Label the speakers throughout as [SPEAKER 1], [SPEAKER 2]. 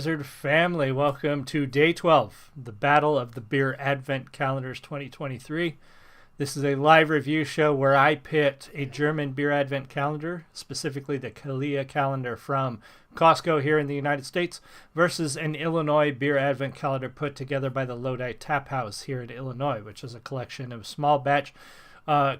[SPEAKER 1] Wizard family. Welcome to day 12, the Battle of the Beer Advent Calendars 2023. This is a live review show where I pit a German beer advent calendar, specifically the Keller calendar from Costco here in the United States, versus an Illinois beer advent calendar put together by the Lodi Tap House here in Illinois, which is a collection of small batch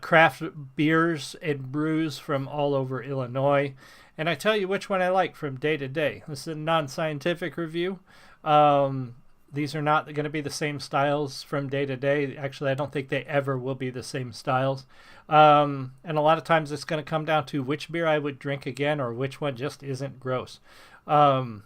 [SPEAKER 1] craft beers and brews from all over Illinois. And I tell you which one I like from day to day. This is a non-scientific review. These are not going to be the same styles from day to day. Actually, I don't think they ever will be the same styles. And a lot of times it's going to come down to which beer I would drink again or which one just isn't gross. I'm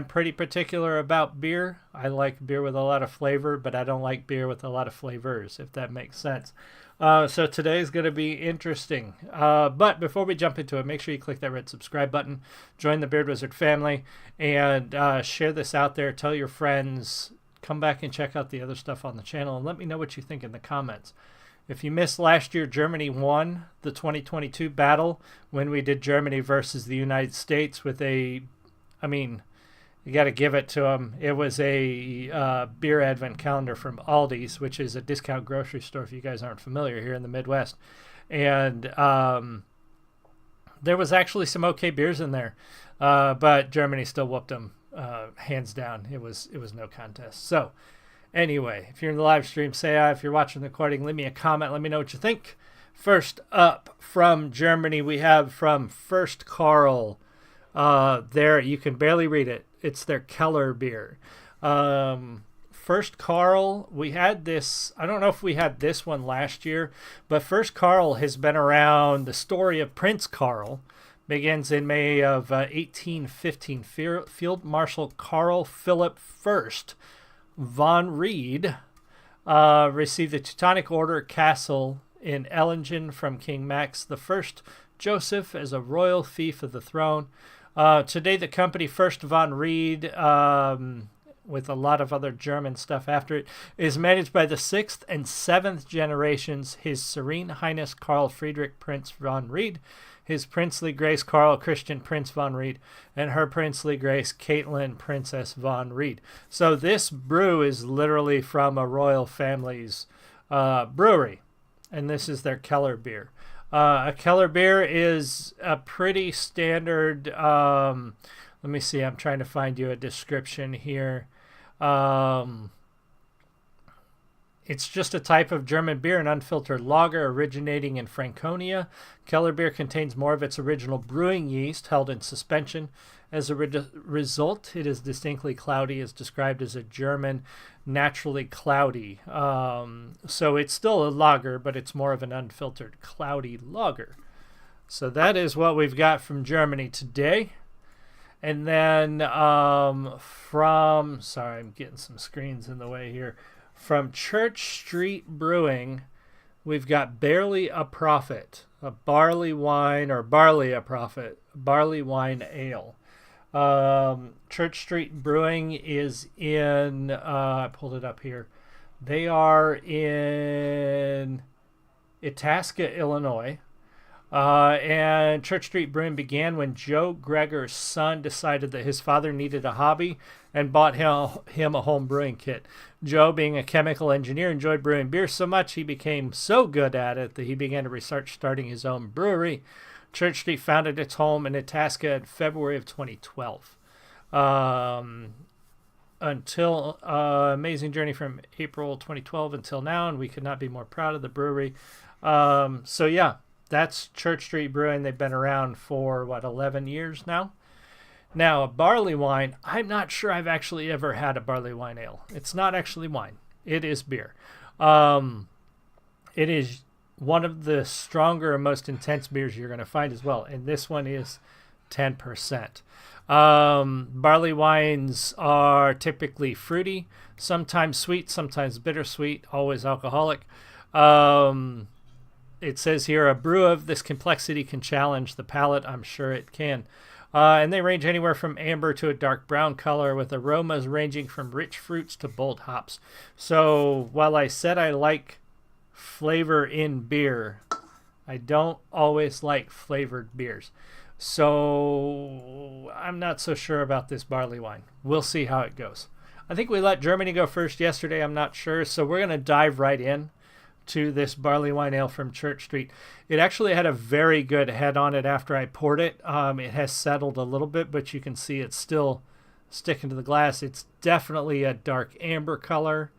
[SPEAKER 1] pretty particular about beer. I like beer with a lot of flavor, but I don't like beer with a lot of flavors, if that makes sense. So today's going to be interesting. But before we jump into it, make sure you click that red subscribe button, join the Beard Wizard family, and share this out there. Tell your friends. Come back and check out the other stuff on the channel, and let me know what you think in the comments. If you missed last year, Germany won the 2022 battle when we did Germany versus the United States with you got to give it to them. It was a beer advent calendar from Aldi's, which is a discount grocery store, if you guys aren't familiar, here in the Midwest. And there was actually some okay beers in there, but Germany still whooped them hands down. It was no contest. So anyway, if you're in the live stream, say hi. If you're watching the recording, leave me a comment. Let me know what you think. First up from Germany, we have from Furst Carl. There, you can barely read it. It's their Keller beer. Furst Carl, we had this, I don't know if we had this one last year, but Furst Carl has been around. The story of Prince Carl begins in May of 1815. Field Marshal Carl Philipp Furst von Ried received the Teutonic Order Castle in Ellingen from King Max I Joseph as a royal fief of the throne. Today, the company Furst von Ried, with a lot of other German stuff after it, is managed by the 6th and 7th generations, His Serene Highness Karl Friedrich Prince von Ried, His Princely Grace Karl Christian Prince von Ried, and Her Princely Grace Caitlin Princess von Ried. So this brew is literally from a royal family's brewery, and this is their Keller beer. A Keller beer is a pretty standard, let me see, I'm trying to find you a description here. It's just a type of German beer, an unfiltered lager originating in Franconia. Keller beer contains more of its original brewing yeast held in suspension. As a result, it is distinctly cloudy, as described as a German naturally cloudy. So it's still a lager, but it's more of an unfiltered cloudy lager. So that is what we've got from Germany today. And then sorry, I'm getting some screens in the way here. From Church Street Brewing, we've got Barely a Prophet, a barley wine, or barley a prophet, barley wine ale. Church Street Brewing is in, I pulled it up here. They are in Itasca, Illinois. And Church Street Brewing began when Joe Gregor's son decided that his father needed a hobby and bought him a home brewing kit. Joe, being a chemical engineer, enjoyed brewing beer so much he became so good at it that he began to research starting his own brewery. Church Street founded its home in Itasca in February of 2012. Until amazing journey from April 2012 until now, and we could not be more proud of the brewery. So yeah, that's Church Street Brewing. They've been around for 11 years now. Now, a barley wine, I'm not sure I've actually ever had a barley wine ale. It's not actually wine. It is beer. It is one of the stronger and most intense beers you're going to find as well. And this one is 10%. Barley wines are typically fruity, sometimes sweet, sometimes bittersweet, always alcoholic. It says here, a brew of this complexity can challenge the palate. I'm sure it can. And they range anywhere from amber to a dark brown color, with aromas ranging from rich fruits to bold hops. So while I said I like flavor in beer, I don't always like flavored beers. So I'm not so sure about this barley wine. We'll see how it goes. I think we let Germany go first yesterday. I'm not sure. So we're going to dive right in to this barley wine ale from Church Street. It actually had a very good head on it after I poured it. It has settled a little bit, but you can see it's still sticking to the glass. It's definitely a dark amber color.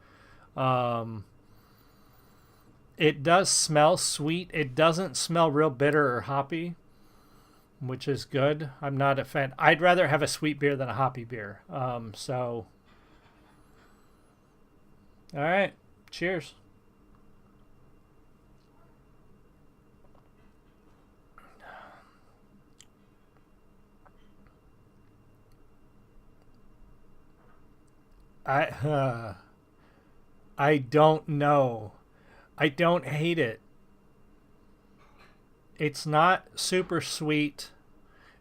[SPEAKER 1] It does smell sweet. It doesn't smell real bitter or hoppy, which is good. I'm not a fan. I'd rather have a sweet beer than a hoppy beer. So, all right. Cheers. I don't know. I don't hate it. It's not super sweet.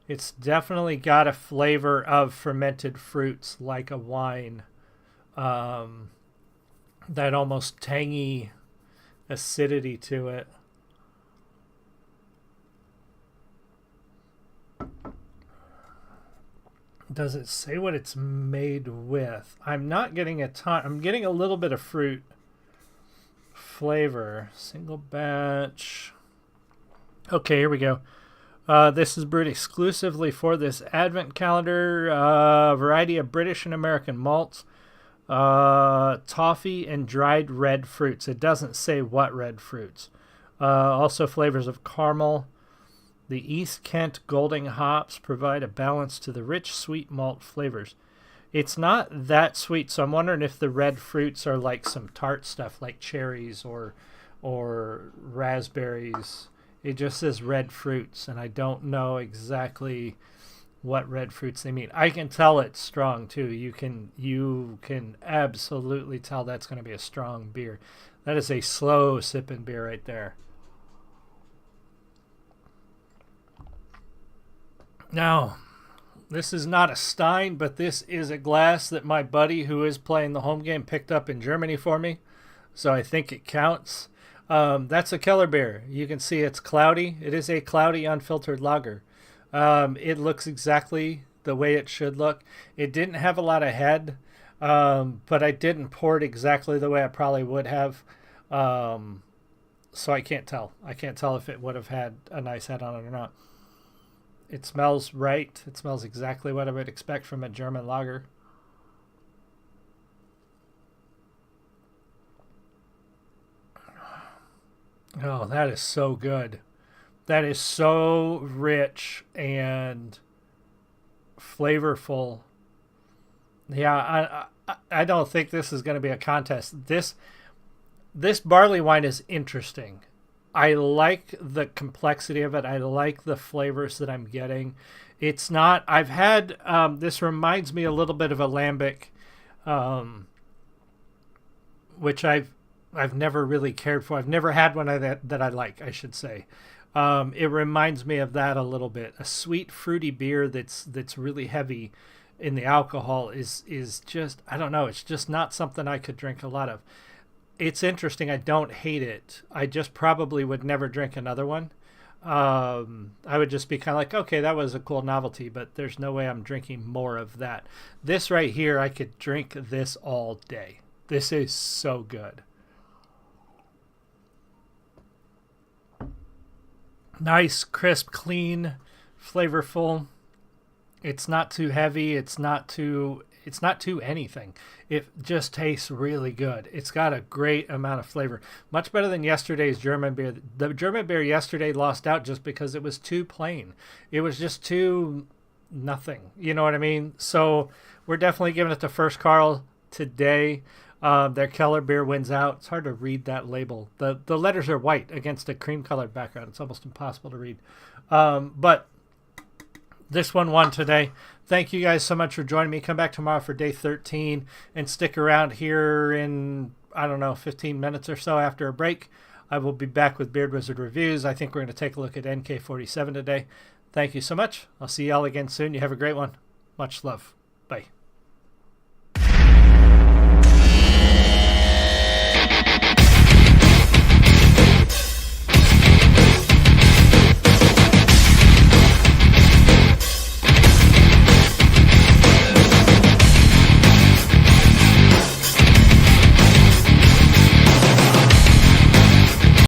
[SPEAKER 1] It's definitely got a flavor of fermented fruits, like a wine. That almost tangy acidity to it. Does it say what it's made with? I'm not getting a ton. I'm getting a little bit of fruit flavor. Single batch. Okay, here we go. This is brewed exclusively for this Advent calendar. Variety of British and American malts. Toffee and dried red fruits. It doesn't say what red fruits. Also flavors of caramel. The East Kent Golding hops provide a balance to the rich, sweet malt flavors. It's not that sweet, so I'm wondering if the red fruits are like some tart stuff, like cherries or raspberries. It just says red fruits, and I don't know exactly what red fruits they mean. I can tell it's strong too. You can absolutely tell that's going to be a strong beer. That is a slow sipping beer right there. Now, this is not a Stein, but this is a glass that my buddy who is playing the home game picked up in Germany for me. So I think it counts. That's a Keller beer. You can see it's cloudy. It is a cloudy, unfiltered lager. It looks exactly the way it should look. It didn't have a lot of head, but I didn't pour it exactly the way I probably would have. So I can't tell. I can't tell if it would have had a nice head on it or not. It smells right. It smells exactly what I would expect from a German lager. Oh, that is so good. That is so rich and flavorful. Yeah, I don't think this is going to be a contest. This barley wine is interesting. I like the complexity of it. I like the flavors that I'm getting. It's not. I've had. This reminds me a little bit of a lambic, which I've never really cared for. I've never had one that I like, I should say. It reminds me of that a little bit. A sweet, fruity beer that's really heavy in the alcohol is just, I don't know. It's just not something I could drink a lot of. It's interesting. I don't hate it. I just probably would never drink another one. I would just be kind of like, okay, that was a cool novelty, but there's no way I'm drinking more of that. This right here, I could drink this all day. This is so good. Nice, crisp, clean, flavorful. It's not too heavy. It's not too anything. It just tastes really good. It's got a great amount of flavor. Much better than yesterday's German beer. The German beer yesterday lost out just because it was too plain. It was just too nothing. You know what I mean? So we're definitely giving it to First Carl today. Their Keller beer wins out. It's hard to read that label. The letters are white against a cream colored background. It's almost impossible to read. But this one won today. Thank you guys so much for joining me. Come back tomorrow for day 13 and stick around here in, I don't know, 15 minutes or so after a break. I will be back with Beard Wizard Reviews. I think we're going to take a look at NK47 today. Thank you so much. I'll see y'all again soon. You have a great one. Much love. Bye.